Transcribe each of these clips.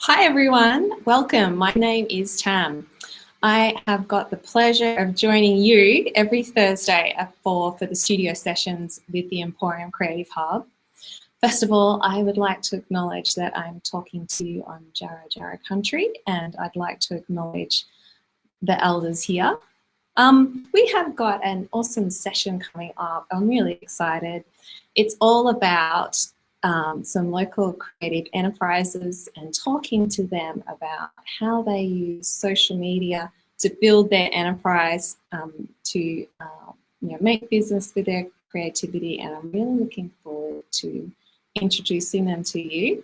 Hi everyone, welcome. My name is Tam. I have got the pleasure of joining you every Thursday at 4 for the studio sessions with the Emporium Creative Hub. First of all, I would like to acknowledge that I'm talking to you on Jarra Jarra country, and I'd like to acknowledge the elders here. We have got an awesome session coming up. I'm really excited. It's all about some local creative enterprises and talking to them about how they use social media to build their enterprise, to make business with their creativity, and I'm really looking forward to introducing them to you.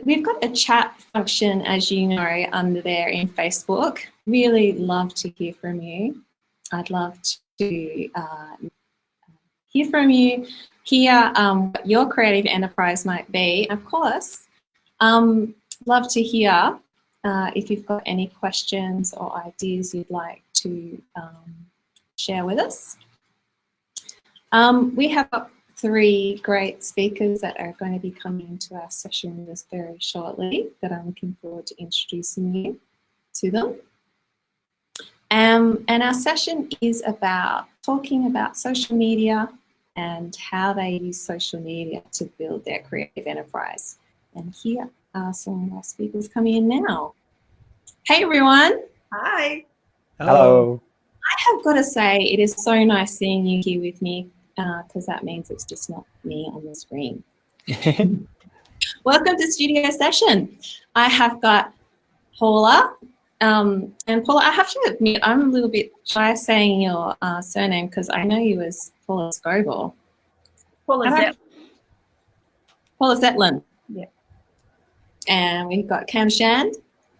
We've got a chat function, as you know, under there in Facebook. Really love to hear from you. I'd love to hear from you, hear what your creative enterprise might be. Of course, love to hear if you've got any questions or ideas you'd like to share with us. We have got 3 great speakers that are going to be coming into our session with us very shortly that I'm looking forward to introducing you to them. And our session is about talking about social media and how they use social media to build their creative enterprise. And here are some of our speakers coming in now. Hey everyone. Hi. Hello. I have got to say, it is so nice seeing you here with me, because that means it's just not me on the screen. Welcome to Studio Session. I have got Paula. And Paula, I have to admit, I'm a little bit shy saying your surname because I know you as Paula Scoble. Paula Zetlin. Paula Zetlin. Yeah. And we've got Cam Shand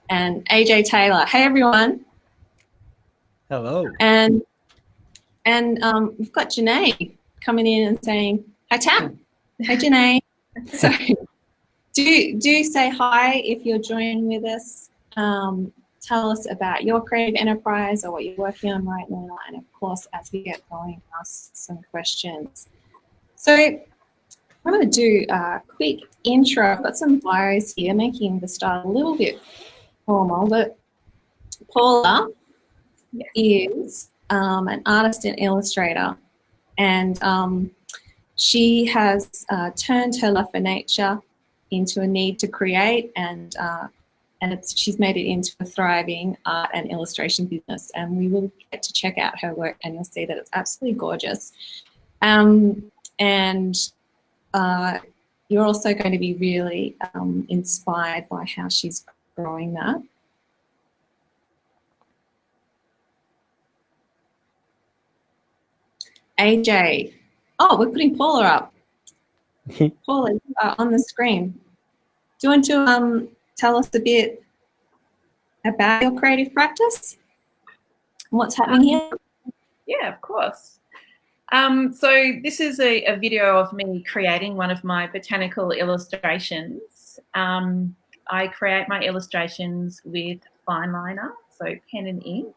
and AJ Taylor. Hey, everyone. Hello. And we've got Janae coming in and saying, hi, Tam. Hey, Janae. So do say hi if you're joining with us. Tell us about your creative enterprise or what you're working on right now. And of course, as we get going, ask some questions. So I'm going to do a quick intro. I've got some bios here, making the start a little bit formal, but Paula is an artist and illustrator, and she has turned her love for nature into a need to create, and she's made it into a thriving art and illustration business. And we will get to check out her work, and you'll see that it's absolutely gorgeous. You're also going to be really inspired by how she's growing that. AJ. Oh, we're putting Paula up. Paula, you are on the screen. Do you want to tell us a bit about your creative practice? What's happening here? Yeah, of course. So this is a video of me creating one of my botanical illustrations. I create my illustrations with fine liner, so pen and ink.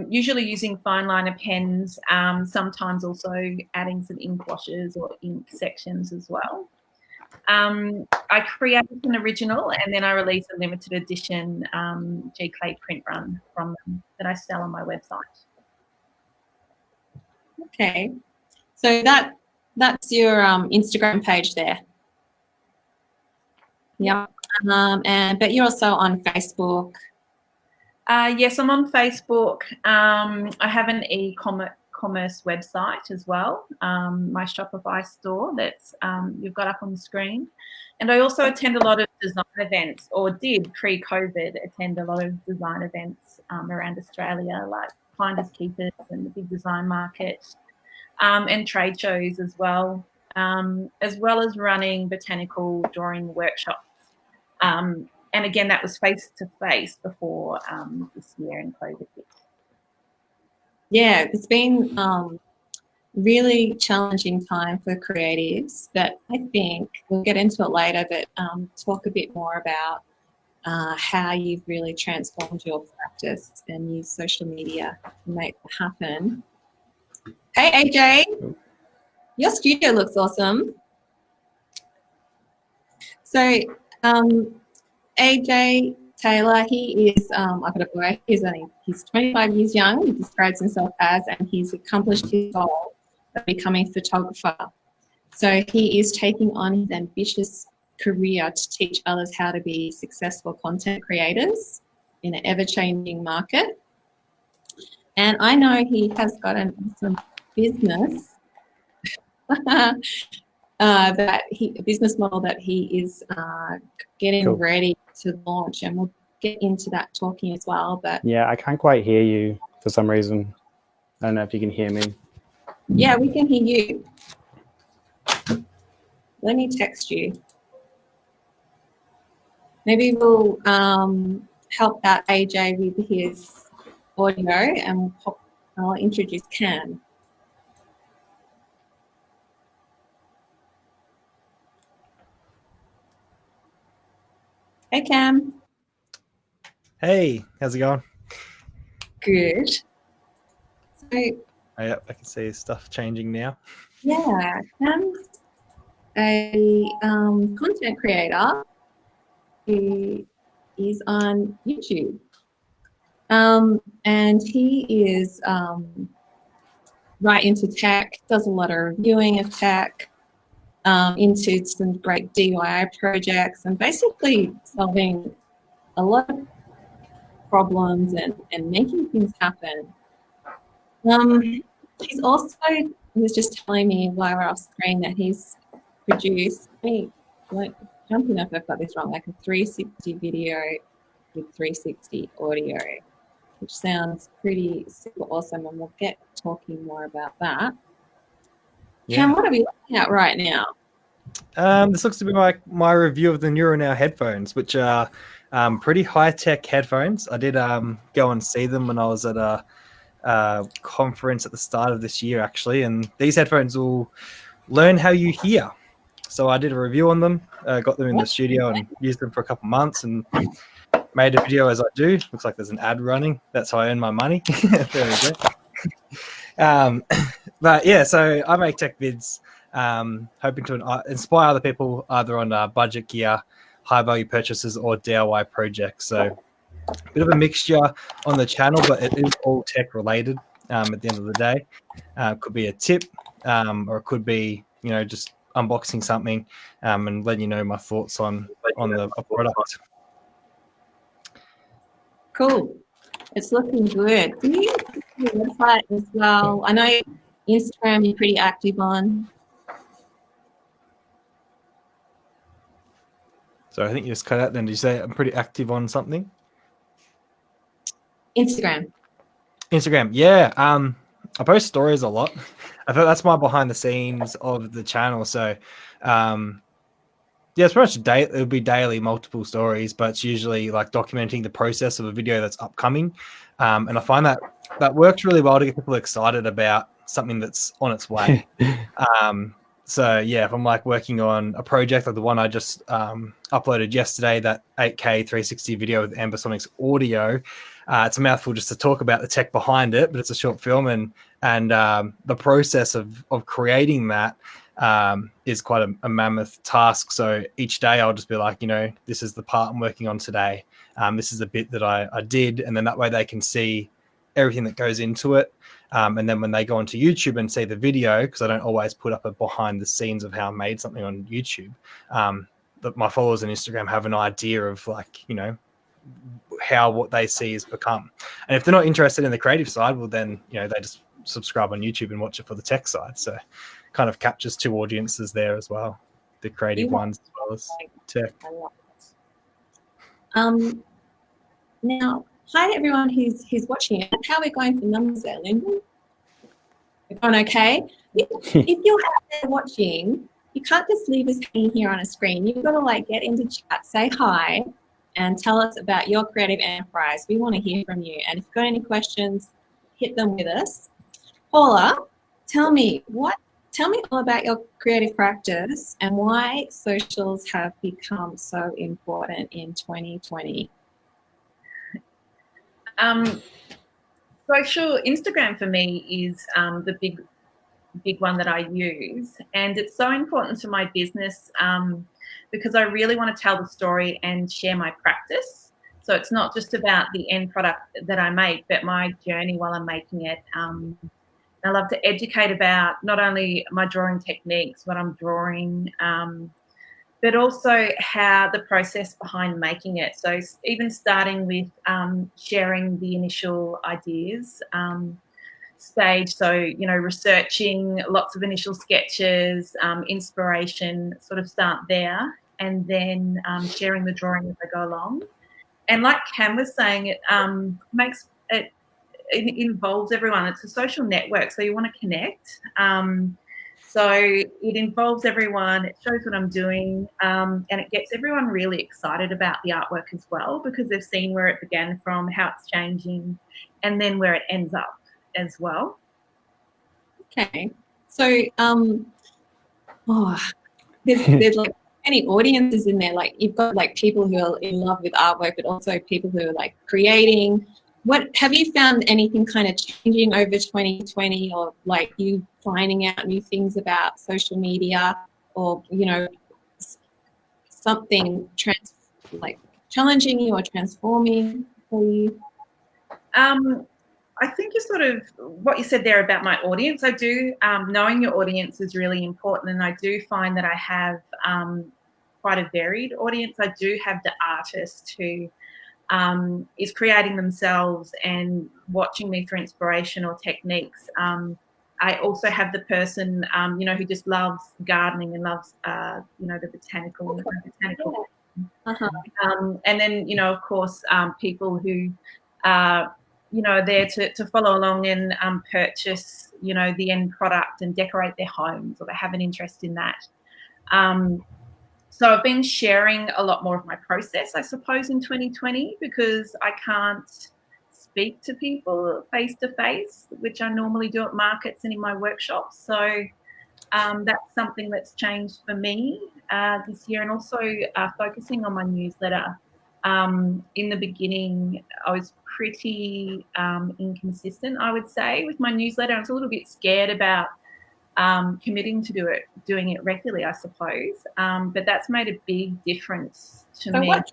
Usually using fine liner pens, sometimes also adding some ink washes or ink sections as well. I created an original, and then I release a limited edition G-Clay print run from them that I sell on my website. Okay, so that's your Instagram page there. Yeah, but you're also on Facebook. Yes, I'm on Facebook. I have an e-commerce website as well, my Shopify store that's you've got up on the screen. And I also attend a lot of design events, or did pre-COVID attend a lot of design events around Australia, like Finders Keepers and the Big Design Market, and trade shows as well as running botanical drawing workshops. And again, that was face-to-face before this year in COVID hit. Yeah, it's been really challenging time for creatives, but I think we'll get into it later, but talk a bit more about how you've really transformed your practice and used social media to make it happen. Hey, AJ, your studio looks awesome. So AJ Taylor, he is, I've got a boy, he's 25 years young, he describes himself as, and he's accomplished his goal of becoming a photographer. So he is taking on his ambitious career to teach others how to be successful content creators in an ever-changing market. And I know he has got an awesome business a business model that he is getting Cool. ready to launch, and we'll get into that talking as well. But Yeah, I can't quite hear you for some reason. I don't know if you can hear me. yeah, we can hear you. Let me text you. Maybe we'll help out AJ with his audio, and I'll introduce Cam. Hey, Cam. Hey, how's it going? Good. So, Oh, yeah, I can see stuff changing now. yeah, Cam's a content creator who is on YouTube. And he is right into tech, does a lot of reviewing of tech, into some great DIY projects, and basically solving a lot of problems and making things happen. He's also, he was just telling me while we're off screen that he's produced, jumping if I've got this wrong, like a 360 video with 360 audio, which sounds pretty super awesome, and we'll get talking more about that. Yeah. Cam, what are we looking at right now? This looks to be my review of the Neuronow headphones, which are pretty high-tech headphones. I did go and see them when I was at a conference at the start of this year, actually, and these headphones will learn how you hear. So I did a review on them, got them in the studio and used them for a couple months and made a video as I do. Looks like there's an ad running. That's how I earn my money. There we go. But yeah, so I make tech vids, hoping to inspire other people either on budget gear, high value purchases, or DIY projects. So a bit of a mixture on the channel, but it is all tech related at the end of the day. It could be a tip, or it could be, just unboxing something and letting you know my thoughts on the product. Cool. It's looking good. Do you have your website as well? I know Instagram you're pretty active on. So I think you just cut out then. Did you say I'm pretty active on something? Instagram. Yeah. I post stories a lot. I thought that's my behind the scenes of the channel. So yeah, it's pretty much it'll be daily, multiple stories, but it's usually like documenting the process of a video that's upcoming. And I find that works really well to get people excited about something that's on its way. So yeah, if I'm like working on a project like the one I just uploaded yesterday, that 8K 360 video with Ambisonics audio, it's a mouthful just to talk about the tech behind it, but it's a short film, and the process of creating that is quite a mammoth task. So each day I'll just be like, this is the part I'm working on today. This is the bit that I did, and then that way they can see everything that goes into it. And then when they go onto YouTube and see the video, because I don't always put up a behind the scenes of how I made something on YouTube, that my followers on Instagram have an idea of how what they see has become. And if they're not interested in the creative side, well then, they just subscribe on YouTube and watch it for the tech side. So kind of captures two audiences there as well, the creative ones as well as tech. I love it. Now, hi everyone who's watching it. How are we going for numbers there, Lyndon? We're going okay? If you're out there watching, you can't just leave us hanging here on a screen. You've got to get into chat, say hi, and tell us about your creative enterprise. We want to hear from you. And if you've got any questions, hit them with us. Paula, tell me all about your creative practice and why socials have become so important in 2020. Social Instagram for me is the big one that I use, and it's so important to my business. because I really want to tell the story and share my practice. So it's not just about the end product that I make, but my journey while I'm making it. I love to educate about not only my drawing techniques, what I'm drawing, but also how the process behind making it. So even starting with sharing the initial ideas stage. So, you know, researching lots of initial sketches, inspiration, sort of start there, and then sharing the drawing as I go along. And like Cam was saying, it makes it, it involves everyone. It's a social network, so you want to connect. So it involves everyone, it shows what I'm doing, and it gets everyone really excited about the artwork as well, because they've seen where it began from, how it's changing, and then where it ends up as well. Okay. So, there's like many audiences in there. Like you've got like people who are in love with artwork, but also people who are like creating. What have you found anything kind of changing over 2020, or like you finding out new things about social media, or, you know, something like challenging you or transforming for you? I think you sort of, what you said there about my audience, I do, knowing your audience is really important, and I do find that I have quite a varied audience. I do have the artist who is creating themselves and watching me for inspiration or techniques. I also have the person, you know, who just loves gardening and loves, you know, the botanical. And then, you know, of course, people who you know, are there to follow along and purchase, you know, the end product and decorate their homes, or they have an interest in that. So I've been sharing a lot more of my process, I suppose, in 2020, because I can't speak to people face to face, which I normally do at markets and in my workshops. So that's something that's changed for me this year, and also focusing on my newsletter. In the beginning, I was pretty inconsistent, I would say, with my newsletter. I was a little bit scared about committing to doing it regularly, I suppose. But that's made a big difference to me. What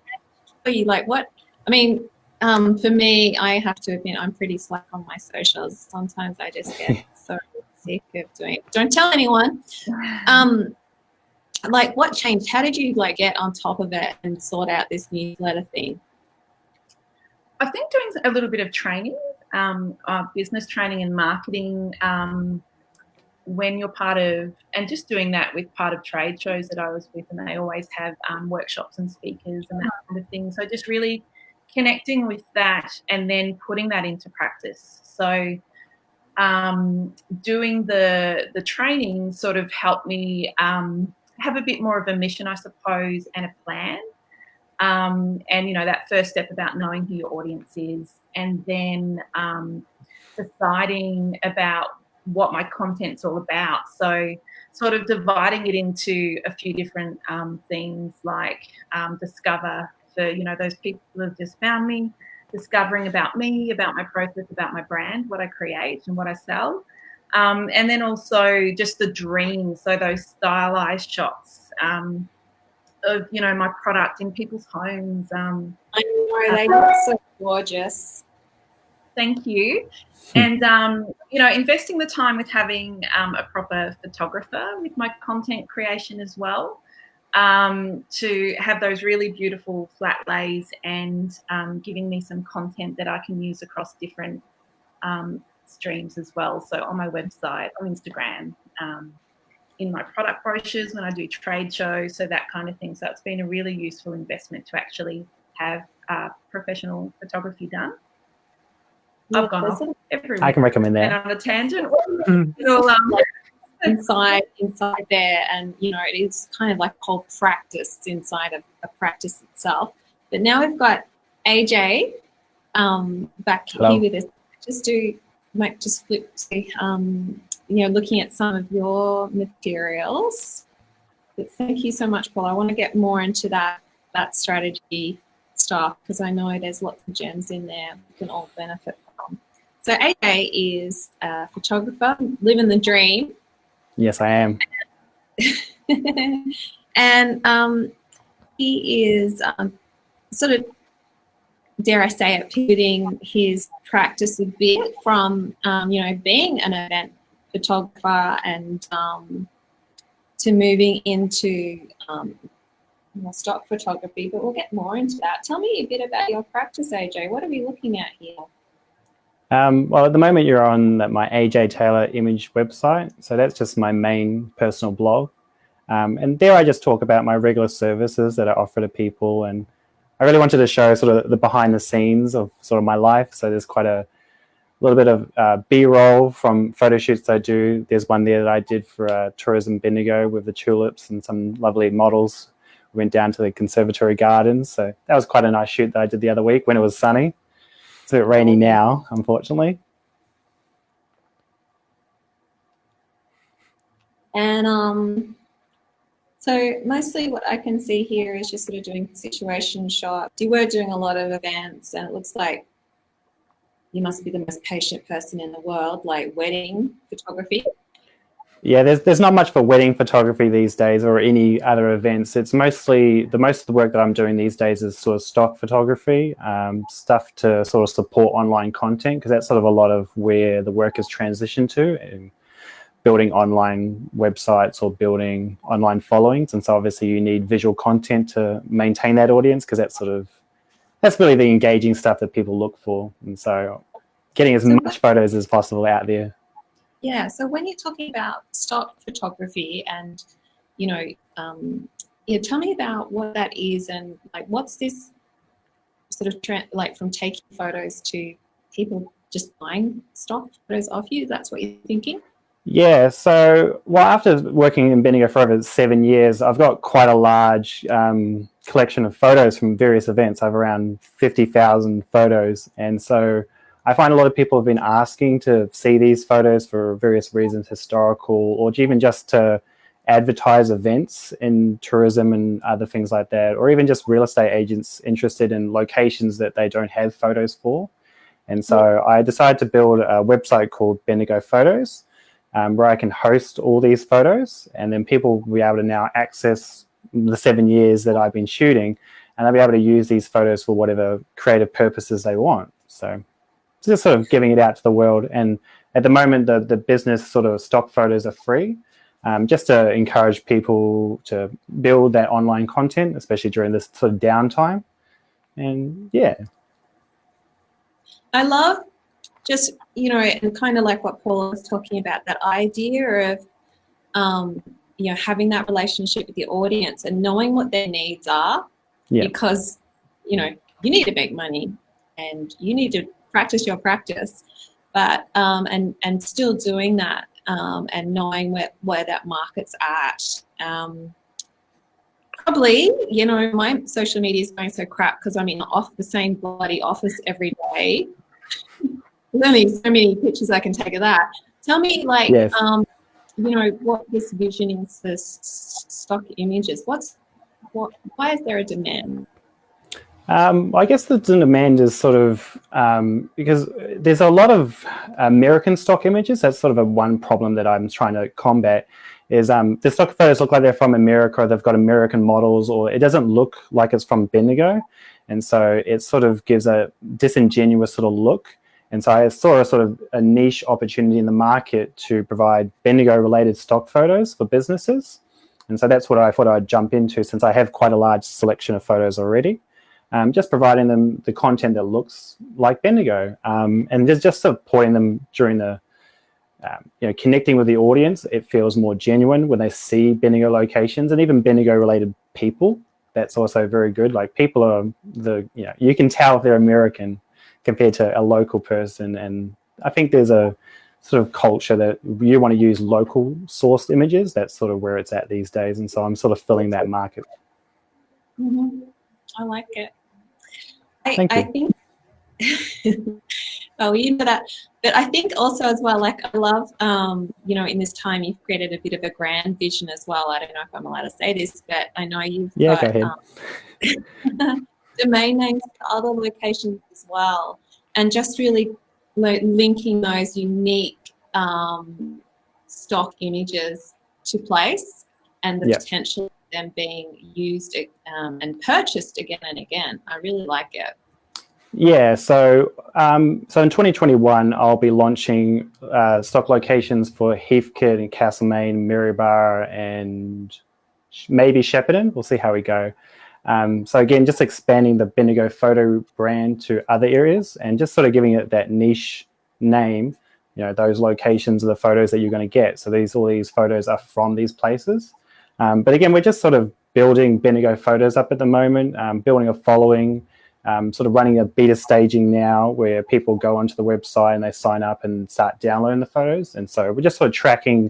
for you? Like what? I mean, for me, I have to admit I'm pretty slack on my socials. Sometimes I just get so sick of doing it. Don't tell anyone. Like what changed? How did you like get on top of it and sort out this newsletter thing? I think doing a little bit of training, business training and marketing, when you're part of, and just doing that with part of trade shows that I was with, and they always have workshops and speakers and that kind of thing. So just really connecting with that and then putting that into practice. So doing the training sort of helped me have a bit more of a mission, I suppose, and a plan. And, you know, that first step about knowing who your audience is, and then deciding about what my content's all about. So sort of dividing it into a few different things, like discover for, you know, those people who have just found me, discovering about me, about my process, about my brand, what I create and what I sell. And then also just the dream, so those stylized shots of, you know, my product in people's homes. I know, they look so gorgeous. Thank you. And, you know, investing the time with having a proper photographer with my content creation as well, to have those really beautiful flat lays, and giving me some content that I can use across different streams as well. So on my website, on Instagram, in my product brochures when I do trade shows, so that kind of thing. So it's been a really useful investment to actually have professional photography done. I've gone off everywhere. I can recommend that. And on a tangent. inside there, and you know, it is kind of like whole practice inside of a practice itself. But now we've got AJ back here with us. Just flip to you know, looking at some of your materials. But thank you so much, Paul. I want to get more into that strategy stuff, because I know there's lots of gems in there we can all benefit from. So AJ is a photographer, living the dream. Yes, I am. And he is sort of, dare I say it, pivoting his practice a bit from, being an event photographer and to moving into stock photography, but we'll get more into that. Tell me a bit about your practice, AJ. What are we looking at here? Well, at the moment you're on my AJ Taylor image website. So that's just my main personal blog. And there I just talk about my regular services that I offer to people. And I really wanted to show sort of the behind the scenes of sort of my life. So there's quite a little bit of B-roll from photo shoots I do. There's one there that I did for Tourism Bendigo with the tulips and some lovely models. We went down to the conservatory gardens. So that was quite a nice shoot that I did the other week when it was sunny. It's a bit rainy now, unfortunately. And so mostly what I can see here is just sort of doing situation shots. You were doing a lot of events, and it looks like you must be the most patient person in the world, like wedding photography. Yeah, there's not much for wedding photography these days or any other events. It's mostly, most of the work that I'm doing these days is sort of stock photography, stuff to sort of support online content, because that's sort of a lot of where the work has transitioned to, in building online websites or building online followings. And so obviously you need visual content to maintain that audience, because that's really the engaging stuff that people look for. And so getting as much photos as possible out there. Yeah, so when you're talking about stock photography and, tell me about what that is, and like what's this sort of trend, like from taking photos to people just buying stock photos off you? That's what you're thinking? Yeah, so after working in Bendigo for over 7 years, I've got quite a large collection of photos from various events. I have around 50,000 photos. And so I find a lot of people have been asking to see these photos for various reasons, historical, or even just to advertise events in tourism and other things like that, or even just real estate agents interested in locations that they don't have photos for. And so I decided to build a website called Bendigo Photos, where I can host all these photos, and then people will be able to now access the 7 years that I've been shooting, and they'll be able to use these photos for whatever creative purposes they want. So just sort of giving it out to the world. And at the moment, the business sort of stock photos are free, just to encourage people to build that online content, especially during this sort of downtime. And yeah. I love just, and kind of like what Paula was talking about, that idea of, having that relationship with the audience and knowing what their needs are, because, you need to make money and you need to practice your practice, but, and still doing that, and knowing where that market's at. Probably, my social media is going so crap because I'm in the same bloody office every day. There's only so many pictures I can take of that. Tell me, like, yes. What this vision is for stock images. Why is there a demand? I guess the demand is sort of because there's a lot of American stock images. That's sort of one problem that I'm trying to combat. Is the stock photos look like they're from America, or they've got American models, or it doesn't look like it's from Bendigo, and so it sort of gives a disingenuous sort of look. And so I saw a sort of a niche opportunity in the market to provide Bendigo-related stock photos for businesses. And so that's what I thought I'd jump into, since I have quite a large selection of photos already. Just providing them the content that looks like Bendigo, and just supporting them during the, connecting with the audience. It feels more genuine when they see Bendigo locations, and even Bendigo-related people. That's also very good. Like, people are you can tell if they're American compared to a local person. And I think there's a sort of culture that you want to use local sourced images. That's sort of where it's at these days. And so I'm sort of filling that market. Mm-hmm. I like it. Thank you. I think, well, that, but I think also as well, like, I love, in this time you've created a bit of a grand vision as well. I don't know if I'm allowed to say this, but I know you've got go ahead. domain names for other locations as well, and just really linking those unique stock images to place and the potential them being used and purchased again and again. I really like it. Yeah, so in 2021, I'll be launching stock locations for Heathcote and Castlemaine, Maryborough, and maybe Shepparton. We'll see how we go. So again, just expanding the Bendigo photo brand to other areas and just sort of giving it that niche name. You know, those locations are the photos that you're going to get. So all these photos are from these places. But again, we're just sort of building Bendigo photos up at the moment, building a following. Sort of running a beta staging now where people go onto the website and they sign up and start downloading the photos. And so we're just sort of tracking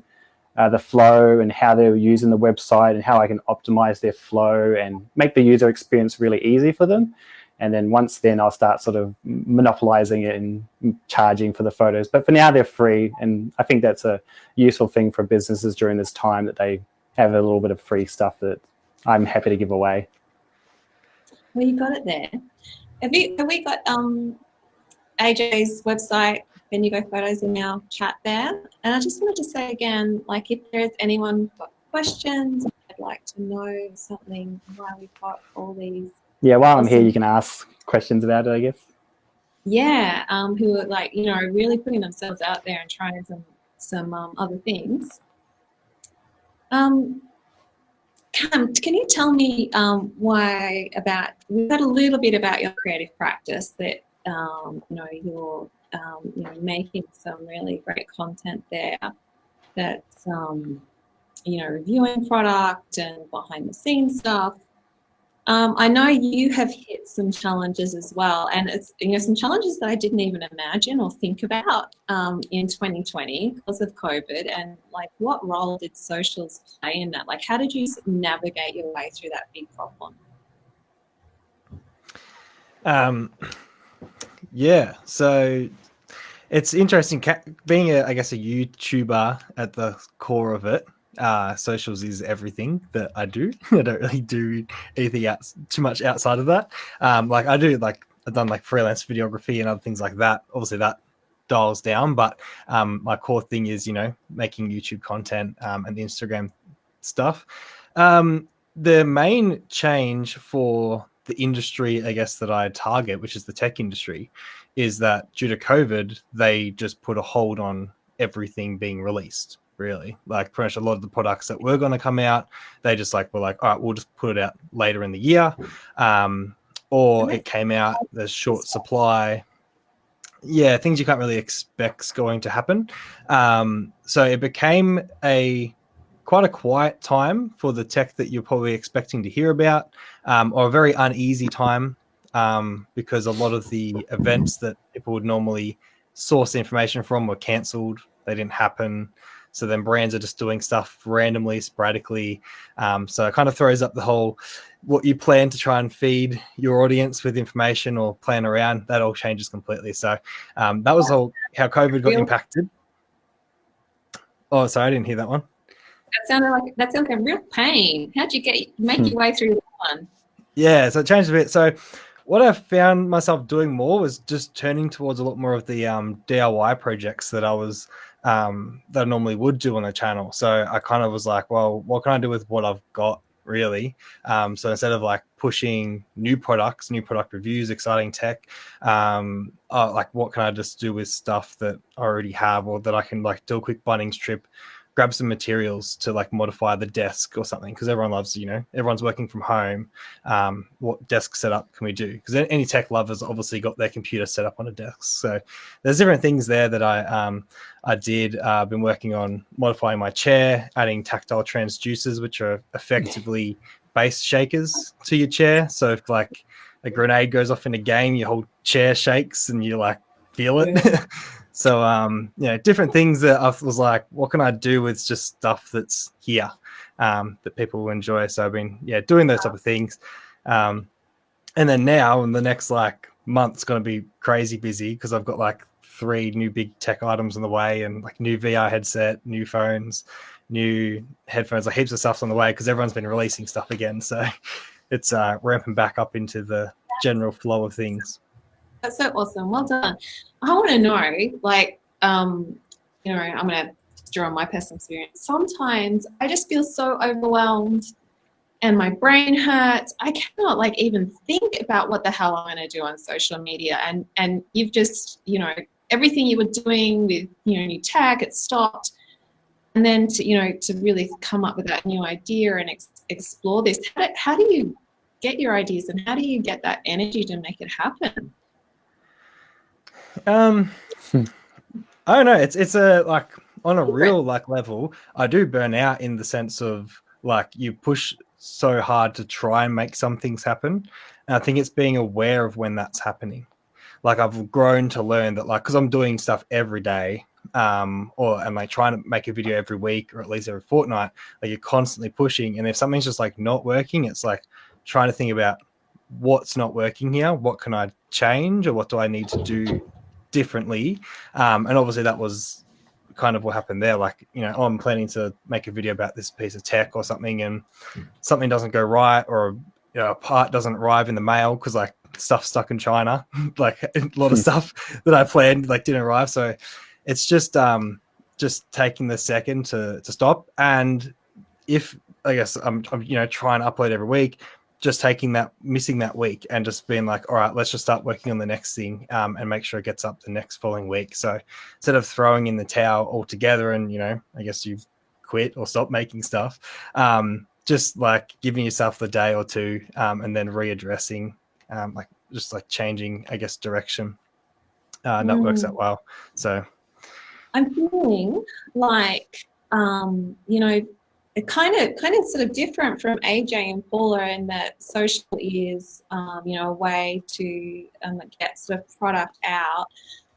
the flow and how they're using the website and how I can optimize their flow and make the user experience really easy for them. And then I'll start sort of monopolizing it and charging for the photos. But for now, they're free. And I think that's a useful thing for businesses during this time, that they have a little bit of free stuff that I'm happy to give away. Well, you got it there. Have we got AJ's website, Bendigo Photos, in our chat there? And I just wanted to say again, like, if there's anyone got questions, I'd like to know something why we've got all these. Yeah, while I'm here, you can ask questions about it, I guess. Yeah, who are, like, you know, really putting themselves out there and trying some other things. Cam, can you tell me we've heard a little bit about your creative practice, that you know, you're you know, making some really great content there, that's you know, reviewing product and behind the scenes stuff. I know you have hit some challenges as well, and it's, you know, some challenges that I didn't even imagine or think about in 2020 because of COVID. And like, what role did socials play in that? Like, how did you navigate your way through that big problem? Yeah, so it's interesting being I guess a YouTuber at the core of it. Socials is everything that I do. I don't really do anything too much outside of that. Like I've done like freelance videography and other things like that. Obviously that dials down, but my core thing is, you know, making YouTube content and the Instagram stuff. The main change for the industry, I guess, that I target, which is the tech industry, is that due to COVID, they just put a hold on everything being released. Really, like pretty much a lot of the products that were going to come out, they just were like, all right, we'll just put it out later in the year, or it came out, there's short supply. Yeah, things you can't really expect is going to happen. So it became quite a quiet time for the tech that you're probably expecting to hear about, or a very uneasy time, because a lot of the events that people would normally source information from were cancelled. They didn't happen. So then brands are just doing stuff randomly, sporadically. So it kind of throws up the whole, what you plan to try and feed your audience with information or plan around, that all changes completely. So that was all how COVID got impacted. Oh, sorry, I didn't hear that one. That sounded like a real pain. How'd you make your way through that one? Yeah, so it changed a bit. So what I found myself doing more was just turning towards a lot more of the DIY projects that I normally would do on the channel. So I kind of was like, well, what can I do with what I've got, really? So instead of like pushing new product reviews, exciting tech, like what can I just do with stuff that I already have, or that I can like do a quick Bunnings trip, grab some materials to like modify the desk or something, because everyone loves, you know, everyone's working from home. What desk setup can we do? Because any tech lovers obviously got their computer set up on a desk. So there's different things there that I did. I've been working on modifying my chair, adding tactile transducers, which are effectively base shakers to your chair. So if like a grenade goes off in a game, your whole chair shakes and you like feel it. Yeah. So, you know, different things that I was like, what can I do with just stuff that's here that people will enjoy? So I've been, doing those type of things. And then now in the next like month, it's going to be crazy busy because I've got like 3 new big tech items on the way, and like new VR headset, new phones, new headphones, like heaps of stuff's on the way because everyone's been releasing stuff again. So it's ramping back up into the general flow of things. That's so awesome. Well done. I want to know, like, you know, I'm going to draw on my personal experience. Sometimes I just feel so overwhelmed and my brain hurts. I cannot like even think about what the hell I'm going to do on social media. And you've just, you know, everything you were doing with, you know, new tech, it stopped. And then to, you know, to really come up with that new idea and explore this, how do you get your ideas and how do you get that energy to make it happen? I don't know. It's a like on a real like level, I do burn out in the sense of like you push so hard to try and make some things happen. And I think it's being aware of when that's happening. Like I've grown to learn that like because I'm doing stuff every day, or I'm like trying to make a video every week or at least every fortnight, like you're constantly pushing. And if something's just like not working, it's like trying to think about what's not working here, what can I change, or what do I need to do differently. And obviously that was kind of what happened there. Like, you know, I'm planning to make a video about this piece of tech or something, and something doesn't go right, or you know, a part doesn't arrive in the mail because like stuff stuck in China, like a lot of stuff that I planned like didn't arrive. So it's just taking the second to stop. And if I guess I'm you know trying to upload every week, just missing that week and just being like, all right, let's just start working on the next thing, and make sure it gets up the next following week. So instead of throwing in the towel altogether and, you know, I guess you quit or stop making stuff, just like giving yourself the day or two, and then readdressing, like just like changing, I guess, direction. And that works out well. So I'm feeling like, you know, it kind of sort of different from AJ and Paula in that social is, you know, a way to get sort of product out,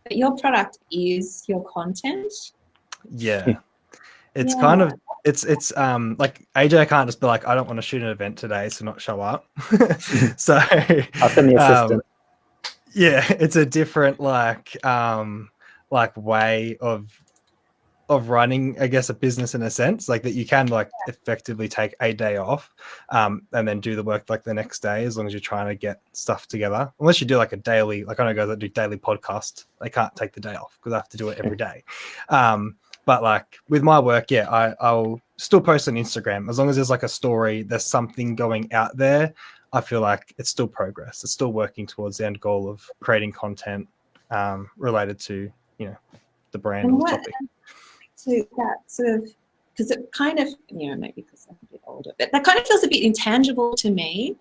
but your product is your content. Yeah, it's kind of it's like AJ can't just be like, I don't want to shoot an event today, so not show up. So I'll send the assistant. Yeah, it's a different like way of running, I guess, a business in a sense, like that you can like effectively take a day off, and then do the work like the next day, as long as you're trying to get stuff together. Unless you do like a daily, like I know guys that do daily podcast, they can't take the day off because I have to do it every day. But like with my work, yeah, I'll still post on Instagram as long as there's like a story, there's something going out there. I feel like it's still progress. It's still working towards the end goal of creating content related to, you know, the brand or the topic. To that sort of, because it kind of, you know, maybe because I'm a bit older, but that kind of feels a bit intangible to me.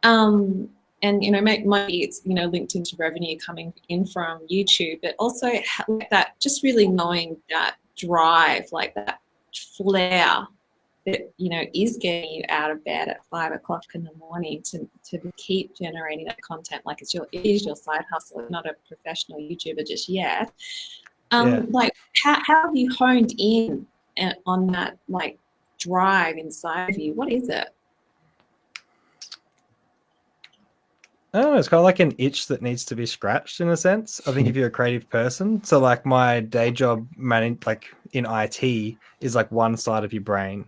And, you know, maybe it's, you know, linked into revenue coming in from YouTube, but also like that, just really knowing that drive, like that flair that, you know, is getting you out of bed at 5 o'clock in the morning to keep generating that content. Like it is your side hustle, not a professional YouTuber just yet. Like how have you honed in on that like drive inside of you? What is it? I don't know, it's kind of like an itch that needs to be scratched in a sense. I think if you're a creative person, so like my day job like in IT is like one side of your brain,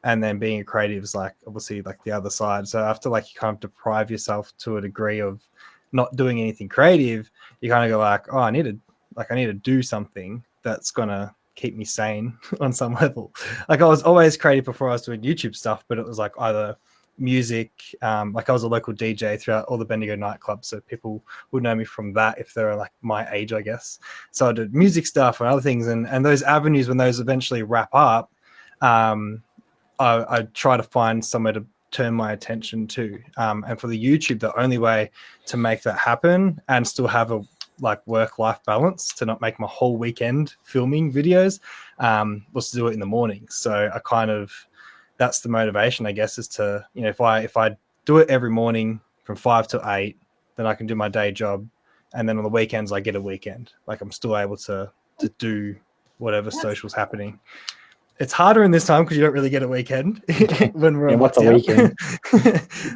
and then being a creative is like obviously like the other side. So after like you kind of deprive yourself to a degree of not doing anything creative, you kind of go like, oh, I need to do something that's gonna keep me sane on some level. Like I was always creative before I was doing YouTube stuff, but it was like either music, like I was a local DJ throughout all the Bendigo nightclubs, so people would know me from that if they're like my age, I guess. So I did music stuff and other things, and those avenues, when those eventually wrap up, I try to find somewhere to turn my attention to. And for the YouTube, the only way to make that happen and still have a like work-life balance, to not make my whole weekend filming videos, was to do it in the morning. So I kind of, that's the motivation, I guess, is to, you know, if I do it every morning from 5 to 8, then I can do my day job, and then on the weekends I get a weekend. Like I'm still able to do whatever social's happening. It's harder in this time because you don't really get a weekend when we're on what's a weekend?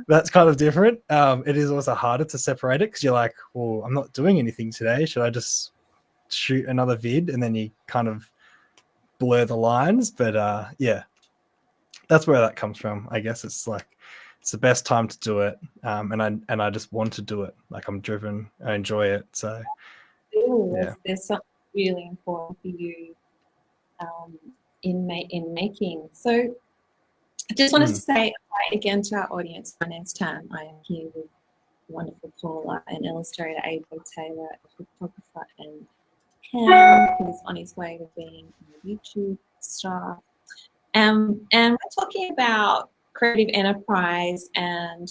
That's kind of different. It is also harder to separate it because you're like, well, I'm not doing anything today. Should I just shoot another vid? And then you kind of blur the lines. But yeah, that's where that comes from. I guess it's like it's the best time to do it, and I just want to do it. Like I'm driven. I enjoy it. So yeah, there's something really important for you in making. So I just wanted to say hi again to our audience. My name's Tam. I am here with wonderful Paula, an illustrator, Ava Taylor, a photographer, and Cam, who's on his way to being a YouTube star. And we're talking about creative enterprise and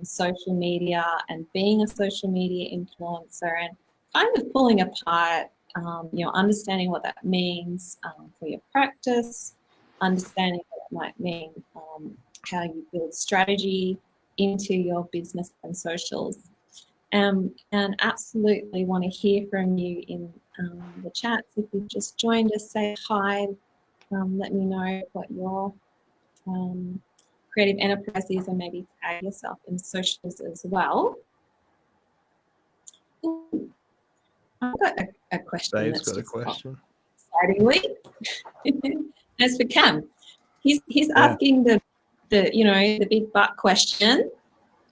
social media and being a social media influencer and kind of pulling apart, understanding what that means for your practice, understanding what it might mean, how you build strategy into your business and socials. And absolutely want to hear from you in the chats. If you've just joined us, say hi. Let me know what your creative enterprise is and maybe tag yourself in socials as well. I've got a question. Dave's got a question. Excitingly. As for Cam, he's asking the big butt question.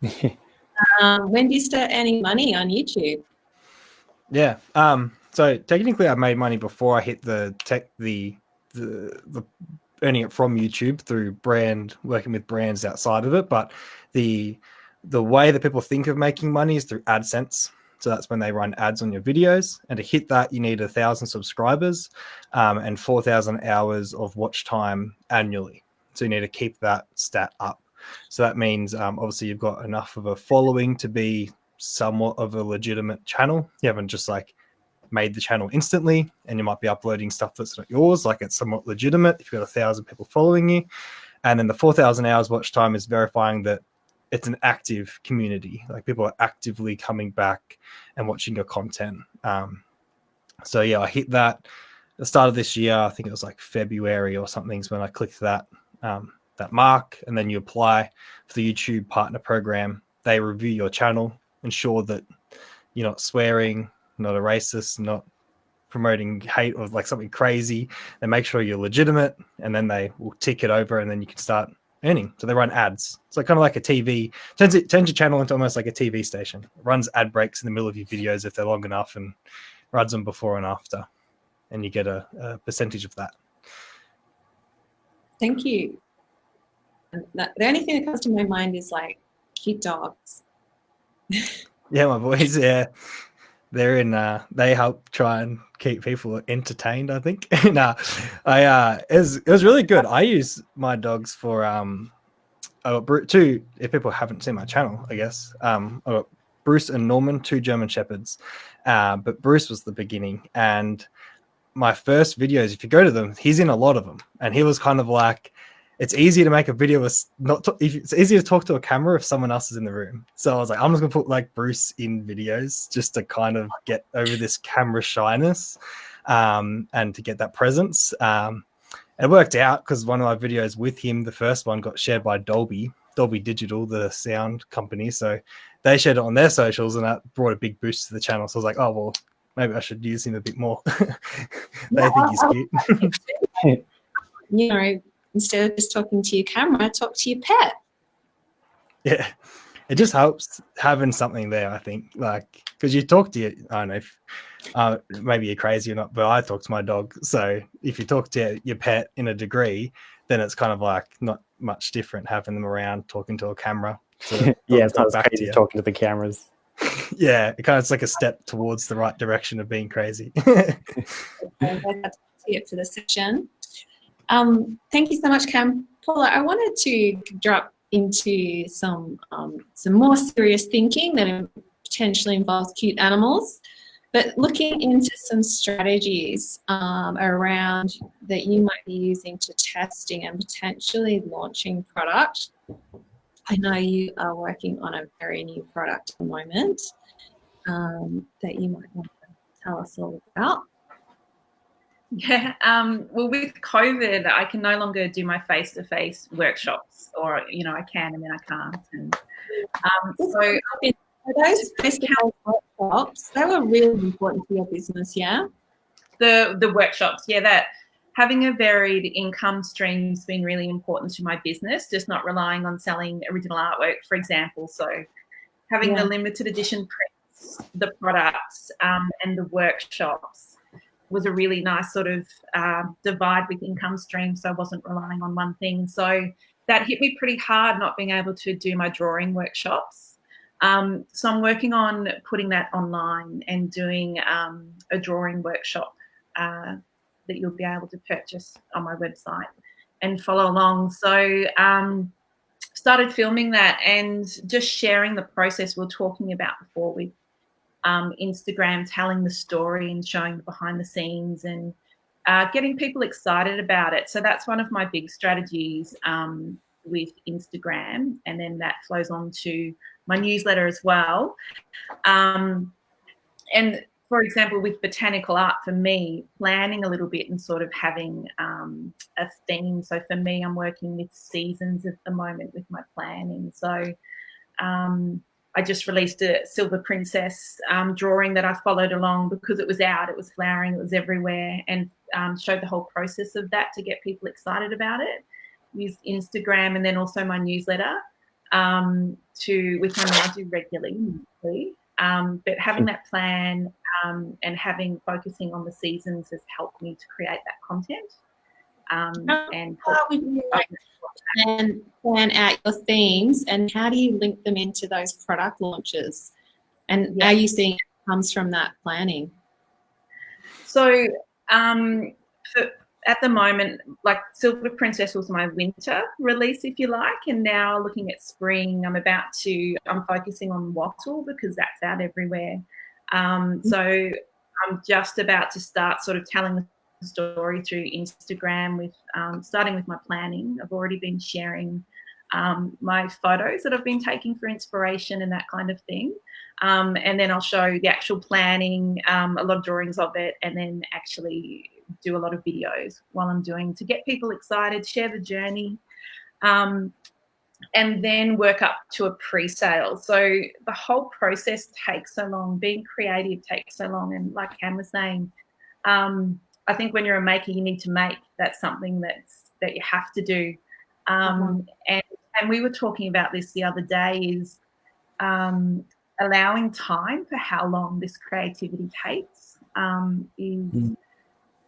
When do you start earning money on YouTube? Yeah. So technically, I made money before I hit the earning it from YouTube through working with brands outside of it. But the way that people think of making money is through AdSense. So that's when they run ads on your videos. And to hit that, you need 1,000 subscribers and 4,000 hours of watch time annually. So you need to keep that stat up. So that means obviously you've got enough of a following to be somewhat of a legitimate channel. You haven't just like made the channel instantly, and you might be uploading stuff that's not yours. Like it's somewhat legitimate if you've got 1,000 people following you. And then the 4,000 hours watch time is verifying that it's an active community. Like people are actively coming back and watching your content. So yeah, I hit that at the start of this year. I think it was like February or something is when I clicked that mark, and then you apply for the YouTube partner program. They review your channel, ensure that you're not swearing, not a racist, not promoting hate or like something crazy. They make sure you're legitimate, and then they will tick it over, and then you can start earning. So they run ads. So kind of like a TV, turns your channel into almost like a TV station. It runs ad breaks in the middle of your videos if they're long enough, and runs them before and after, and you get a percentage of that. Thank you. And the only thing that comes to my mind is like cute dogs. Yeah, my boys. Yeah, they're in. They help try and keep people entertained, I think. It was really good. I use my dogs for two. If people haven't seen my channel, I guess I got Bruce and Norman, 2 German Shepherds, but Bruce was the beginning. And my first videos, if you go to them, he's in a lot of them, and he was kind of like, it's easier to make a video with it's easier to talk to a camera if someone else is in the room. So I was like, I'm just gonna put like Bruce in videos just to kind of get over this camera shyness and to get that presence. And it worked out because one of my videos with him, the first one, got shared by Dolby Digital, the sound company. So they shared it on their socials, and that brought a big boost to the channel. So I was like, oh well, maybe I should use him a bit more. They think he's cute. You know, instead of just talking to your camera, talk to your pet. Yeah, it just helps having something there, I think. Like, because you talk to your, I don't know, if, maybe you're crazy or not, but I talk to my dog. So if you talk to your pet in a degree, then it's kind of like not much different having them around talking to a camera. So yeah, it's not as crazy talking to the cameras. Yeah, it's like a step towards the right direction of being crazy. That's it for the session. Thank you so much, Cam. Paula, I wanted to drop into some more serious thinking that potentially involves cute animals, but looking into some strategies around that you might be using to testing and potentially launching product. I know you are working on a very new product at the moment that you might want to tell us all about. Yeah, well, with COVID, I can no longer do my face-to-face workshops, or I can and then I can't. And so those face-to-face workshops, they were really important for your business, yeah. The workshops, yeah, that having a varied income stream has been really important to my business. Just not relying on selling original artwork, for example. So having the limited edition prints, the products, and the workshops was a really nice sort of divide with income stream, so I wasn't relying on one thing. So that hit me pretty hard, not being able to do my drawing workshops. So I'm working on putting that online and doing a drawing workshop that you'll be able to purchase on my website and follow along. So started filming that and just sharing the process we were talking about before with Instagram, telling the story and showing the behind the scenes and getting people excited about it. So that's one of my big strategies with Instagram, and then that flows on to my newsletter as well. And for example, with botanical art, for me, planning a little bit and sort of having a theme. So for me, I'm working with seasons at the moment with my planning. So I just released a Silver Princess drawing that I followed along because it was out, it was flowering, it was everywhere, and showed the whole process of that to get people excited about it. Used Instagram and then also my newsletter which I do regularly. But having that plan and focusing on the seasons has helped me to create that content. And how would you plan out your themes, and how do you link them into those product launches? And are you seeing it comes from that planning? So at the moment, like Silver Princess was my winter release, if you like, and now looking at spring, I'm focusing on wattle because that's out everywhere. So I'm just about to start sort of telling the story through Instagram with starting with my planning. I've already been sharing my photos that I've been taking for inspiration and that kind of thing. And then I'll show the actual planning, a lot of drawings of it, and then actually do a lot of videos while I'm doing to get people excited, share the journey, and then work up to a pre-sale. So the whole process takes so long. Being creative takes so long. And like Cam was saying, I think when you're a maker, you need to make. That's something that you have to do. And we were talking about this the other day, is allowing time for how long this creativity takes is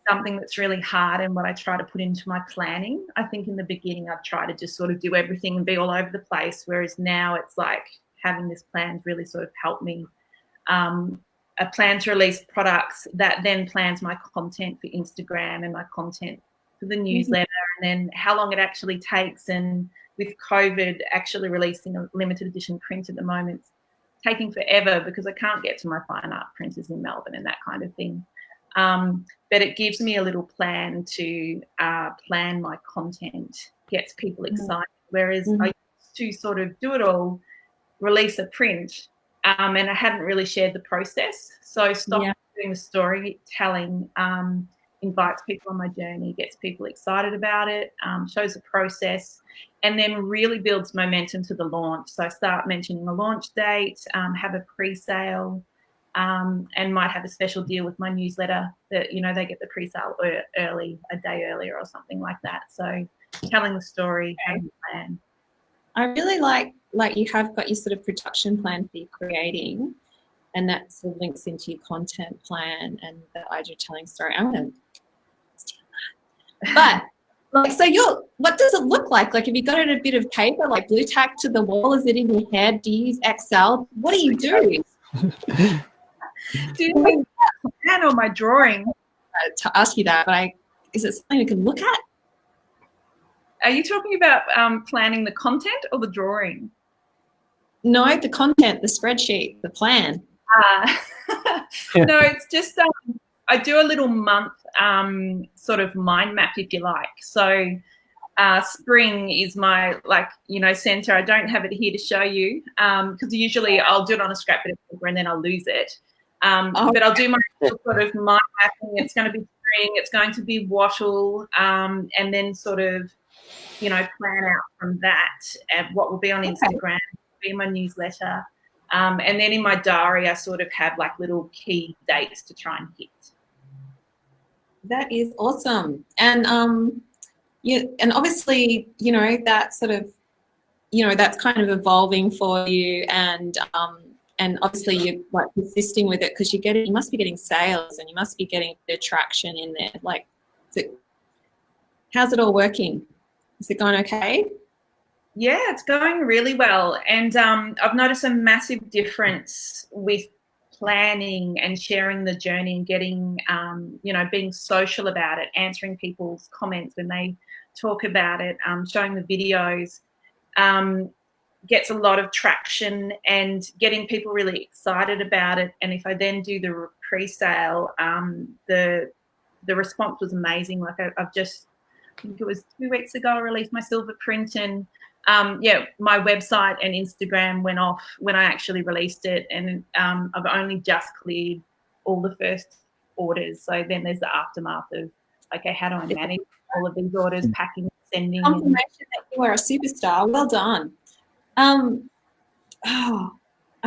something that's really hard, and what I try to put into my planning. I think in the beginning I'd try to just sort of do everything and be all over the place, whereas now it's like having this plan really sort of helped me. A plan to release products that then plans my content for Instagram and my content for the newsletter, and then how long it actually takes. And with COVID actually releasing a limited edition print at the moment, it's taking forever because I can't get to my fine art printers in Melbourne and that kind of thing. But it gives me a little plan to plan my content, gets people excited, whereas I used to sort of do it all, release a print, and I hadn't really shared the process. So doing the storytelling, invites people on my journey, gets people excited about it, shows the process, and then really builds momentum to the launch. So I start mentioning a launch date, have a pre-sale, and might have a special deal with my newsletter that, you know, they get the pre-sale early, a day earlier or something like that. So telling the story, having a plan. I really like you have got your sort of production plan for your creating, and that sort of links into your content plan and the idea of telling story. I'm going to steal that. But like, so what does it look like? Like, have you got it a bit of paper, like blue tack to the wall? Is it in your head? Do you use Excel? What do you do? Do you think my plan or my drawing? To ask you that, but is it something we can look at? Are you talking about planning the content or the drawing? No, the content, the spreadsheet, the plan. No, it's just I do a little month sort of mind map, if you like. So spring is my, center. I don't have it here to show you because usually I'll do it on a scrap bit of paper and then I'll lose it. But I'll do my sort of mind mapping. It's going to be spring. It's going to be wattle, and then sort of, plan out from that and what will be on Instagram, be my newsletter. And then in my diary, I sort of have like little key dates to try and hit. That is awesome. And and obviously, that sort of, that's kind of evolving for you, and obviously you're like persisting with it because you must be getting sales and you must be getting the traction in there. Like, how's it all working? Is it going okay? Yeah, it's going really well. And I've noticed a massive difference with planning and sharing the journey and getting, being social about it, answering people's comments when they talk about it, showing the videos. Gets a lot of traction and getting people really excited about it. And if I then do the pre-sale, the response was amazing. Like I've just, I think it was 2 weeks ago, I released my silver print, and my website and Instagram went off when I actually released it, and I've only just cleared all the first orders. So then there's the aftermath of, okay, how do I manage all of these orders, packing, sending? Confirmation that you are a superstar. Well done. I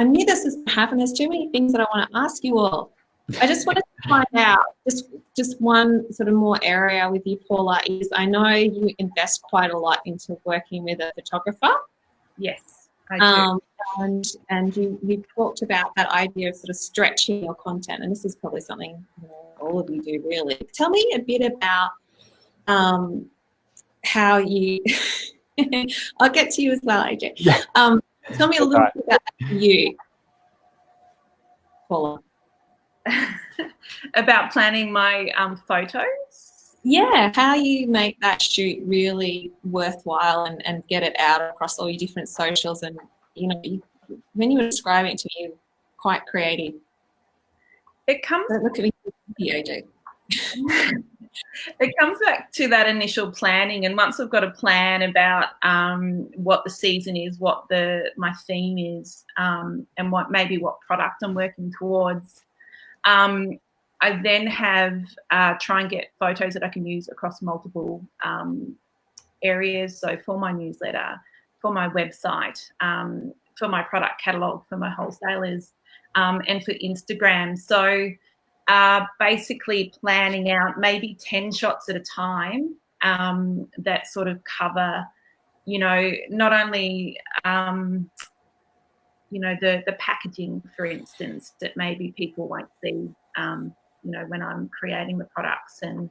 knew this was going to happen. There's too many things that I want to ask you all. I just wanted to find out just one sort of more area with you, Paula, is I know you invest quite a lot into working with a photographer. Yes, I do. And you talked about that idea of sort of stretching your content, and this is probably something all of you do really. Tell me a bit about how you I'll get to you as well, AJ. Tell me a little bit about you, Paula. About planning my photos. Yeah, how you make that shoot really worthwhile and get it out across all your different socials. And when you were describing it to me, you're quite creative. It comes. Look at me, AJ. It comes back to that initial planning, and once I've got a plan about what the season is, what my theme is, and what product I'm working towards, I then try and get photos that I can use across multiple areas. So for my newsletter, for my website, for my product catalogue, for my wholesalers, and for Instagram. So basically planning out maybe 10 shots at a time that sort of cover, not only, the packaging, for instance, that maybe people won't see, when I'm creating the products, and,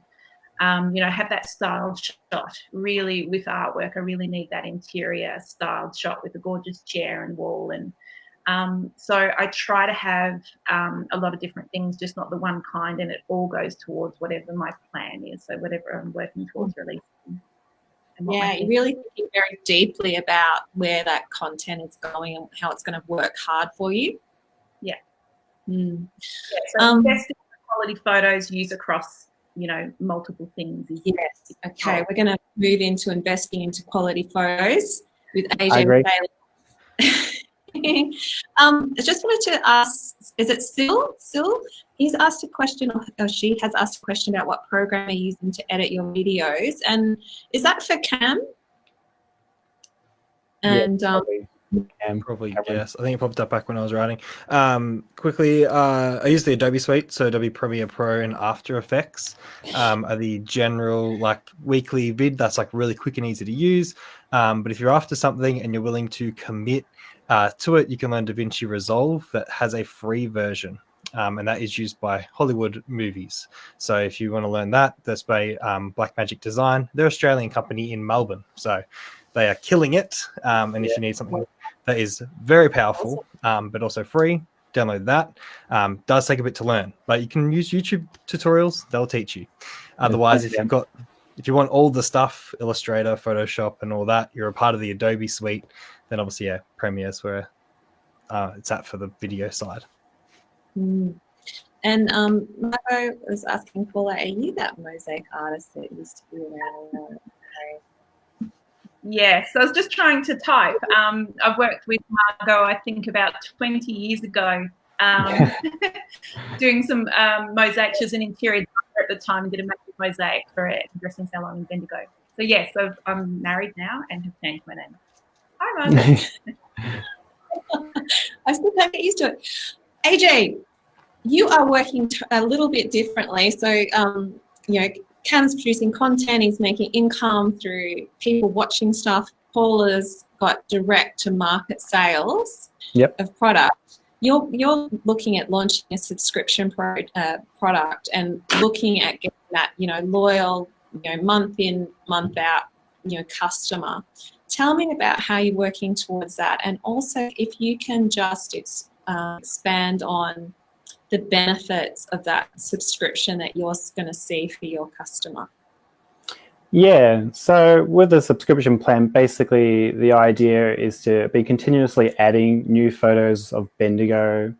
have that styled shot. Really, with artwork, I really need that interior styled shot with a gorgeous chair and wall. And so I try to have a lot of different things, just not the one kind, and it all goes towards whatever my plan is, so whatever I'm working towards releasing. Yeah, you're really thinking very deeply about where that content is going and how it's going to work hard for you. Yeah. Mm. Yeah, so investing in quality photos used across, multiple things. Yes. Okay, we're going to move into investing into quality photos with AJ. I agree. I just wanted to ask, is it Sil? He's asked a question, or she has asked a question about what program you're using to edit your videos. And is that for Cam? And probably yes. I think it popped up back when I was writing. Quickly, I use the Adobe Suite, so Adobe Premiere Pro and After Effects are the general weekly vid that's really quick and easy to use. But if you're after something and you're willing to commit to it, you can learn DaVinci Resolve that has a free version. And that is used by Hollywood movies. So if you want to learn that, that's by Blackmagic Design. They're an Australian company in Melbourne. So they are killing it. And if you need something that is very powerful, but also free, download that. Does take a bit to learn, but you can use YouTube tutorials. They'll teach you. Otherwise, if you want all the stuff, Illustrator, Photoshop, and all that, you're a part of the Adobe Suite, then obviously, Premiere's where it's at for the video side. Mm. And Marco was asking, Paula, are you that mosaic artist that used to be around? Yes, I was just trying to type. I've worked with Margot, I think, about 20 years ago, doing some mosaic. She was an interior designer at the time and did a massive mosaic for a dressing salon in Bendigo. So, yes, I'm married now and have changed my name. Hi, Margot. I still can't get used to it. AJ, you are working a little bit differently. So, Cam's producing content, he's making income through people watching stuff. Paula's got direct to market sales of product. You're looking at launching a subscription product and looking at getting that, loyal, month in, month out, customer. tell me about how you're working towards that, and also if you can just expand on the benefits of that subscription that you're going to see for your customer. Yeah, so with the subscription plan, basically the idea is to be continuously adding new photos of Bendigo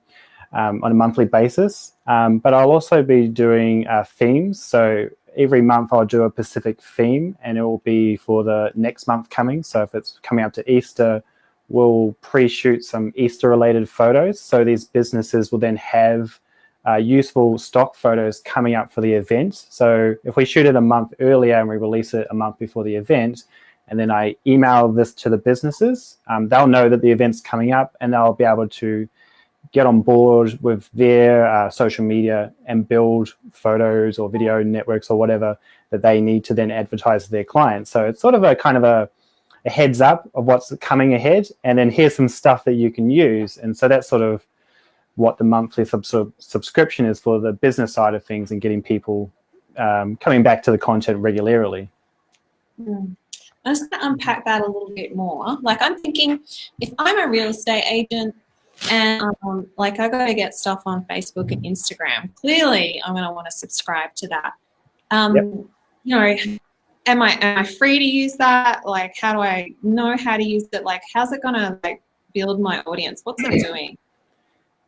on a monthly basis. But I'll also be doing themes. So every month I'll do a specific theme, and it will be for the next month coming. So if it's coming up to Easter, we'll pre-shoot some Easter-related photos. So these businesses will then have useful stock photos coming up for the event. So if we shoot it a month earlier and we release it a month before the event, and then I email this to the businesses, they'll know that the event's coming up, and they'll be able to get on board with their social media and build photos or video networks or whatever that they need to then advertise to their clients. So it's sort of a kind of a heads up of what's coming ahead, and then here's some stuff that you can use. And so that's sort of what the monthly subscription is for the business side of things, and getting people coming back to the content regularly. I'm just going to unpack that a little bit more. Like, I'm thinking, if I'm a real estate agent and like I got to get stuff on Facebook and Instagram, clearly I'm going to want to subscribe to that. You know, am I free to use that? Like, how do I know how to use it? Like, how's it going to like build my audience? What's it doing?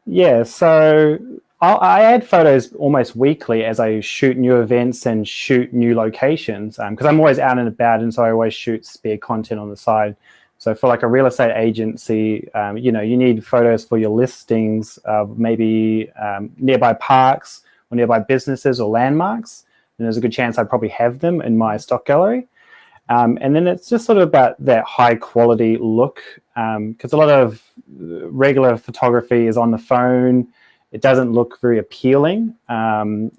Yeah, so I add photos almost weekly as I shoot new events and shoot new locations, because I'm always out and about, and so I always shoot spare content on the side. So for like a real estate agency, you know, you need photos for your listings of maybe nearby parks or nearby businesses or landmarks, and there's a good chance I probably have them in my stock gallery. And then it's just sort of about that high quality look, because a lot of regular photography is on the phone. It doesn't look very appealing,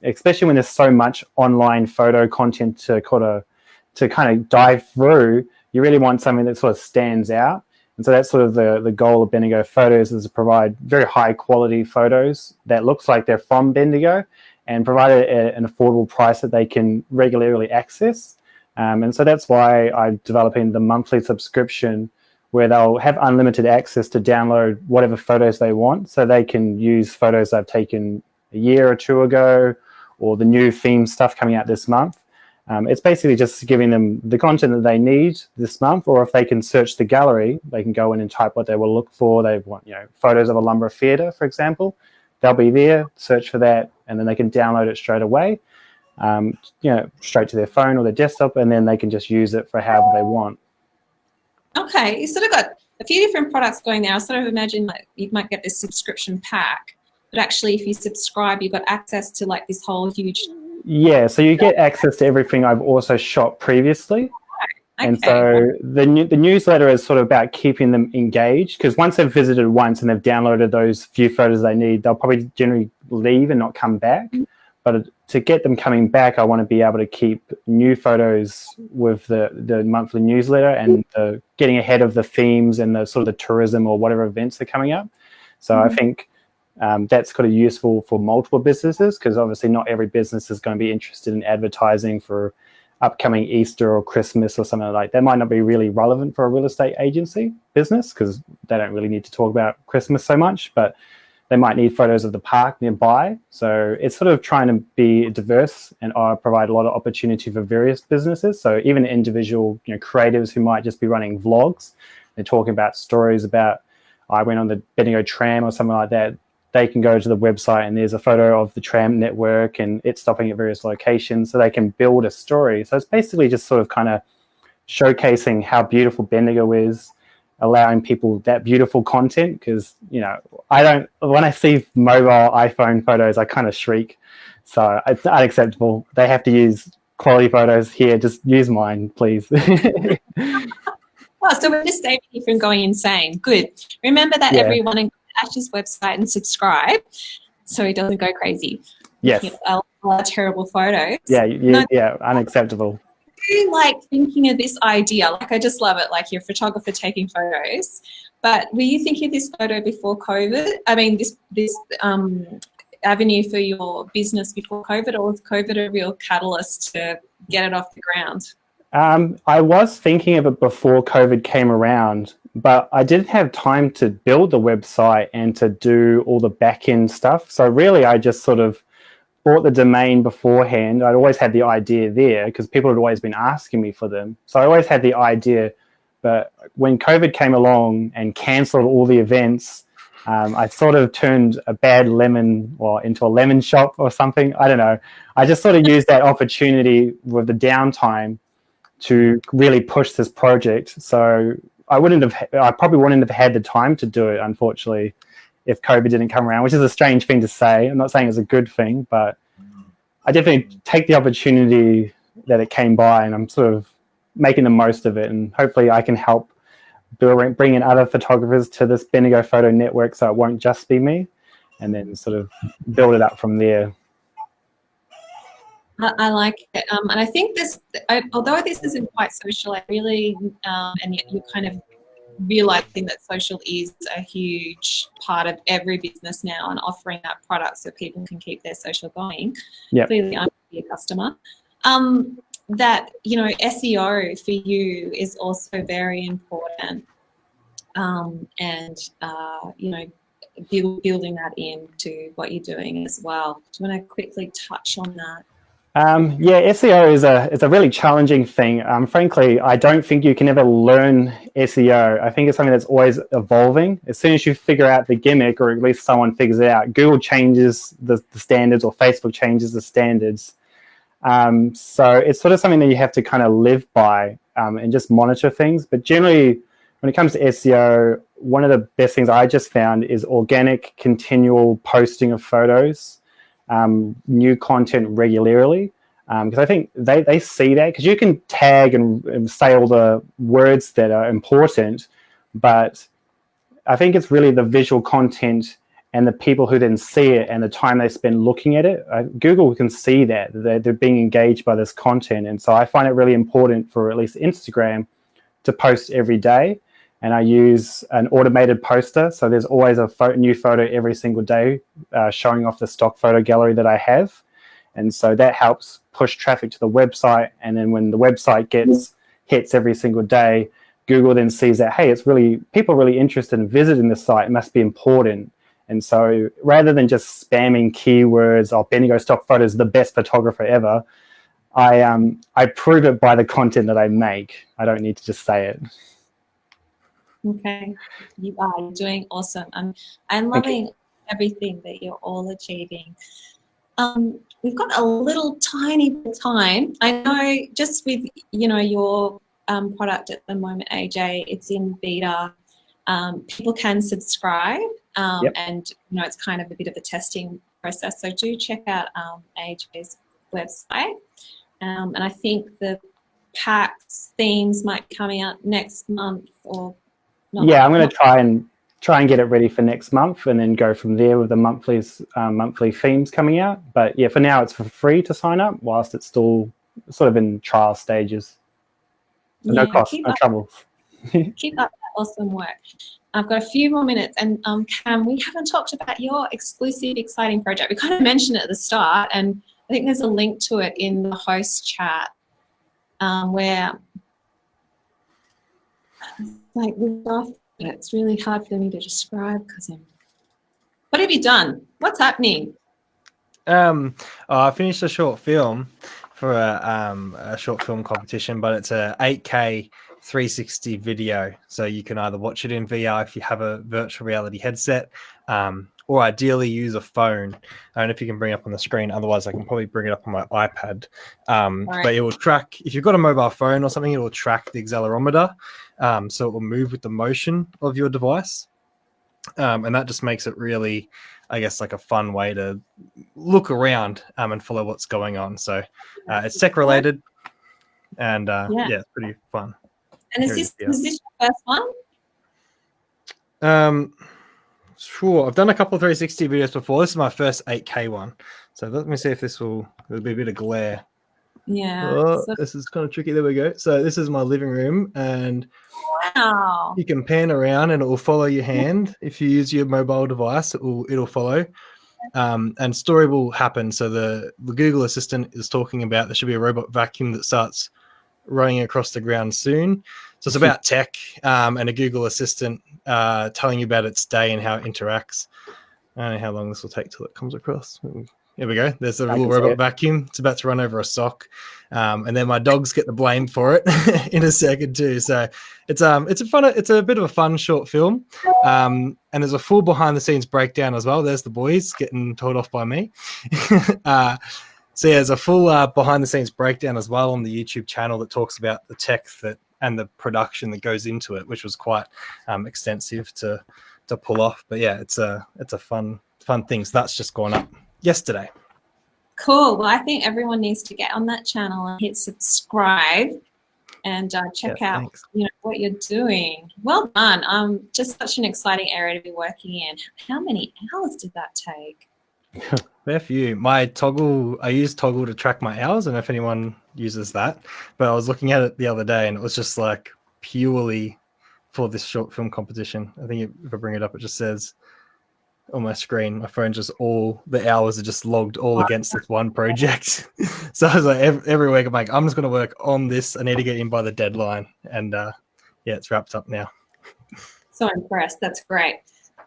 especially when there's so much online photo content to kind of dive through. You really want something that sort of stands out. And so that's sort of the goal of Bendigo Photos, is to provide very high quality photos that looks like they're from Bendigo, and provide an affordable price that they can regularly access. And so that's why I'm developing the monthly subscription, where they'll have unlimited access to download whatever photos they want. So they can use photos I've taken a year or two ago, or the new theme stuff coming out this month. It's basically just giving them the content that they need this month, or if they can search the gallery, they can go in and type what they will look for. They want, you know, photos of a Lumborough Theatre, for example. They'll be there, search for that, and then they can download it straight away. You know, straight to their phone or their desktop, and then they can just use it for however they want. Okay, you sort of got a few different products going there. I sort of imagine like you might get this subscription pack, but actually if you subscribe, you've got access to like this whole huge... Yeah, so you get access to everything I've also shot previously. Okay. And so the newsletter is sort of about keeping them engaged, because once they've visited once and they've downloaded those few photos they need, they'll probably generally leave and not come back. But to get them coming back, I want to be able to keep new photos with the monthly newsletter, and getting ahead of the themes and the sort of the tourism or whatever events are coming up. So I think that's kind of useful for multiple businesses, because obviously not every business is going to be interested in advertising for upcoming Easter or Christmas or something like that. That might not be really relevant for a real estate agency business, because they don't really need to talk about Christmas so much, but they might need photos of the park nearby. So it's sort of trying to be diverse and provide a lot of opportunity for various businesses. So even individual, you know, creatives who might just be running vlogs, they're talking about stories about, I went on the Bendigo tram or something like that. They can go to the website and there's a photo of the tram network and it's stopping at various locations, so they can build a story. So it's basically just sort of kind of showcasing how beautiful Bendigo is, allowing people that beautiful content, because, you know, when I see mobile iPhone photos, I kind of shriek. So it's unacceptable. They have to use quality photos here. Just use mine, please. Oh, so we're just saving you from going insane. Good. Remember that everyone, and Ash's website and subscribe so he doesn't go crazy. Yes. A lot of terrible photos. Yeah, unacceptable. You like thinking of this idea? Like, I just love it. Like, you're a photographer taking photos, but were you thinking of this photo before COVID? I mean, this avenue for your business before COVID, or was COVID a real catalyst to get it off the ground? I was thinking of it before COVID came around, but I didn't have time to build the website and to do all the back-end stuff. So really, I just sort of bought the domain beforehand. I'd always had the idea there because people had always been asking me for them. So I always had the idea. But when COVID came along and cancelled all the events, I sort of turned a bad lemon into a lemon shop or something. I don't know. I just sort of used that opportunity with the downtime to really push this project. So I probably wouldn't have had the time to do it, unfortunately, if COVID didn't come around, which is a strange thing to say. I'm not saying it's a good thing, but I definitely take the opportunity that it came by, and I'm sort of making the most of it. And hopefully I can help bring in other photographers to this Bendigo Photo Network, so it won't just be me, and then sort of build it up from there. I like it. And I think although this isn't quite social, I really, and you're kind of realizing that social is a huge part of every business now, and offering that product so people can keep their social going. Yep. Clearly, I'm a customer. That, SEO for you is also very important. And building that into what you're doing as well. Do you want to quickly touch on that? SEO is a really challenging thing. Frankly, I don't think you can ever learn SEO. I think it's something that's always evolving. As soon as you figure out the gimmick, or at least someone figures it out, Google changes the standards, or Facebook changes the standards. So it's sort of something that you have to kind of live by and just monitor things. But generally, when it comes to SEO, one of the best things I just found is organic, continual posting of photos, new content regularly. Because I think they see that, because you can tag and say all the words that are important, but I think it's really the visual content and the people who then see it and the time they spend looking at it. Google can see that they're being engaged by this content. And so I find it really important for at least Instagram to post every day. And I use an automated poster. So there's always a new photo every single day showing off the stock photo gallery that I have. And so that helps push traffic to the website. And then when the website gets hits every single day, Google then sees that, hey, people are really interested in visiting the site. It must be important. And so rather than just spamming keywords, Bendigo stock photos, the best photographer ever, I prove it by the content that I make. I don't need to just say it. Okay, you are doing awesome. I'm loving everything that you're all achieving. We've got a little tiny bit of time. I know just with your product at the moment, AJ, it's in beta. People can subscribe, and it's kind of a bit of a testing process. So do check out AJ's website. And I think the packs themes might be coming out next month or not. Yeah, I'm going to try and get it ready for next month, and then go from there with the monthly themes coming out. But yeah, for now it's for free to sign up whilst it's still sort of in trial stages. No cost, no trouble. Keep up that awesome work. I've got a few more minutes, and Cam, we haven't talked about your exclusive, exciting project. We kind of mentioned it at the start, and I think there's a link to it in the host chat where it's really hard for me to describe because what have you done? What's happening? I finished a short film for a short film competition, but it's a 8K 360 video. So you can either watch it in VR if you have a virtual reality headset, or ideally use a phone. I don't know if you can bring it up on the screen. Otherwise, I can probably bring it up on my iPad. Right. But it will track, if you've got a mobile phone or something, it will track the accelerometer. So it will move with the motion of your device. And that just makes it really, I guess, like a fun way to look around and follow what's going on. So it's tech related, and it's pretty fun. And is this your first one? Sure. I've done a couple of 360 videos before. This is my first 8K one. So let me see if there'll be a bit of glare. Yeah. This is kind of tricky. There we go. So this is my living room, and wow, you can pan around and it will follow your hand. If you use your mobile device, it'll follow. And story will happen. So the Google Assistant is talking about there should be a robot vacuum that starts running across the ground soon. So it's about tech and a Google Assistant telling you about its day and how it interacts. I don't know how long this will take till it comes across. Here we go. There's a little robot vacuum. It's about to run over a sock. And then my dogs get the blame for it in a second too. So it's a bit of a fun short film. And there's a full behind the scenes breakdown as well. There's the boys getting told off by me. So yeah, there's a full behind the scenes breakdown as well on the YouTube channel that talks about the tech and the production that goes into it, which was quite extensive to pull off. But yeah, it's a fun thing. So that's just gone up yesterday. Cool. Well, I think everyone needs to get on that channel and hit subscribe and check out what you're doing. Well done. Just such an exciting area to be working in. How many hours did that take? Fair few. I use Toggle to track my hours. I don't know if anyone uses that, but I was looking at it the other day and it was just like purely for this short film competition. I think if I bring it up, it just says on my screen, my phone just all the hours are just logged all against this one project. So I was like, every week I'm like, I'm just going to work on this. I need to get in by the deadline. And yeah, it's wrapped up now. So impressed. That's great.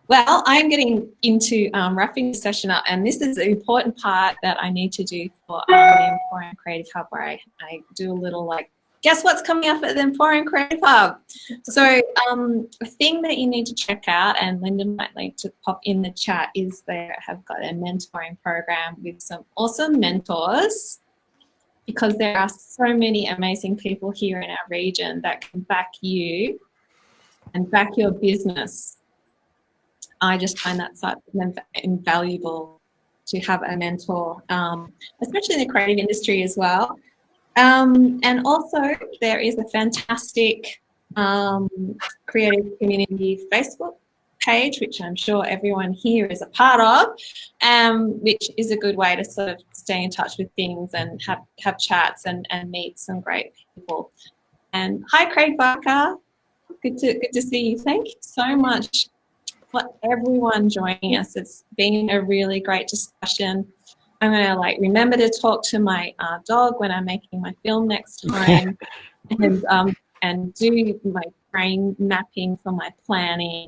Well, I'm getting into wrapping the session up, and this is the important part that I need to do for the Emporium Creative Hub, where I do a little guess what's coming up at the Emporium Creative Hub. So a thing that you need to check out, and Linda might like to pop in the chat, is they have got a mentoring program with some awesome mentors, because there are so many amazing people here in our region that can back you and back your business. I just find that such invaluable to have a mentor, especially in the creative industry as well. And also, there is a fantastic creative community Facebook page, which I'm sure everyone here is a part of, which is a good way to sort of stay in touch with things and have chats and meet some great people. And hi, Craig Barker. Good to see you. Thank you so much for everyone joining us. It's been a really great discussion. I'm going to remember to talk to my dog when I'm making my film next time, and do my brain mapping for my planning.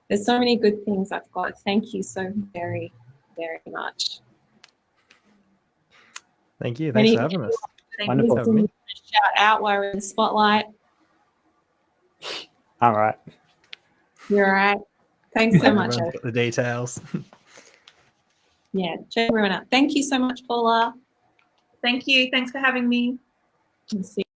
There's so many good things I've got. Thank you so very, very much. Thank you. Thanks for having us. Wonderful. Shout out while we're in the spotlight. All right. You're all right. Thanks so much. Got the details. Yeah, check everyone out. Thank you so much, Paula. Thank you. Thanks for having me. See